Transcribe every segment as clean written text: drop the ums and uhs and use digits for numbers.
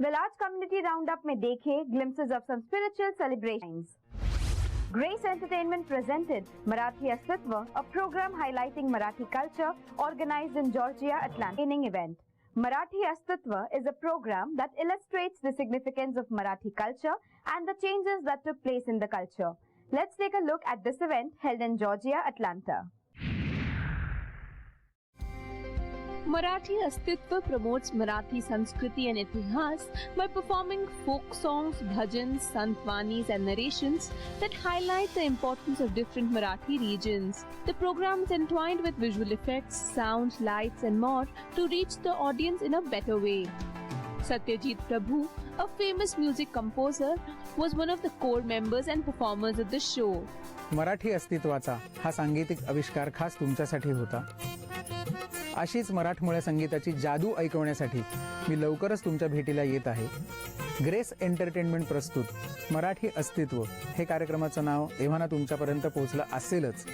वेल आज community round up में देखे glimpses of some spiritual celebrations. Grace Entertainment presented Marathi Astitva, a program highlighting Marathi culture organized in Georgia Atlanta event. Marathi Astitva is a program that illustrates the significance of Marathi culture and the changes that took place in the culture. Let's take a look at this event held in Georgia Atlanta. Marathi Astitva promotes Marathi Sanskriti and Itihas by performing folk songs, bhajans, santwanis and narrations that highlight the importance of different Marathi regions. The program is entwined with visual effects, sound, lights and more to reach the audience in a better way. Satyajit Prabhu, a famous music composer, was one of the core members and performers of the show. Marathi अस्तित्वाचा हा सांगीतिक आविष्कार खास तुमच्यासाठी होता. अशीच मराठमोळ्या संगीताची जादू ऐकवण्यासाठी मी लवकरच तुमच्या भेटीला येत आहे. ग्रेस एंटरटेनमेंट प्रस्तुत मराठी अस्तित्व हे कार्यक्रमाचं नाव एव्हाना तुमच्यापर्यंत पोहोचलं असेलच.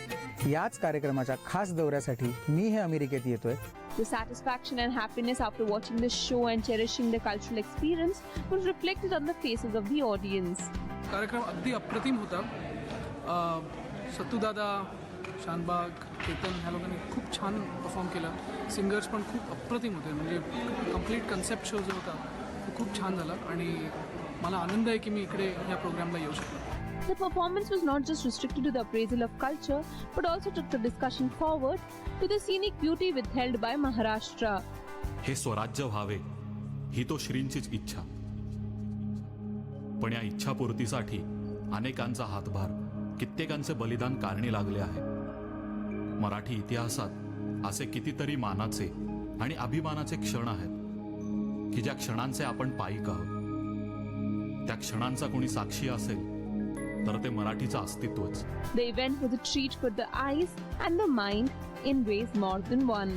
याच कार्यक्रमाच्या खास दौऱ्यासाठी मी हे अमेरिकेत येतोय. The satisfaction and happiness after watching the show and cherishing the cultural experience was reflected on the faces of the audience. कार्यक्रम अगदी अप्रतिम होता. सत्तूदादा, शानबाग, केतन ह्या लोकांनी खूप छान परफॉर्म केलं. सिंगर्स पण खूप अप्रतिम होते. म्हणजे कंप्लीट कन्सेप्ट शो जो होता तो खूप छान झाला आणि मला आनंद आहे की मी इकडे या प्रोग्रामला येऊ शकलो. The performance was not just restricted to the appraisal of culture, but also took the discussion forward to the scenic beauty withheld by Maharashtra. हे स्वराज्य व्हावे ही तो श्रींचीच इच्छा. पण या इच्छापूर्तीसाठी अनेकांचा हातभार, कित्येकांचे बलिदान कारणी लागले आहे. मराठी इतिहासात असे कितीतरी मानाचे आणि अभिमानाचे क्षण आहेत की ज्या क्षणांचे आपण पायिक आहोत. त्या क्षणांचा कोणी साक्षी असेल तर ते मराठीचं अस्तित्वच. The event was a treat for the eyes and the mind in ways more than one.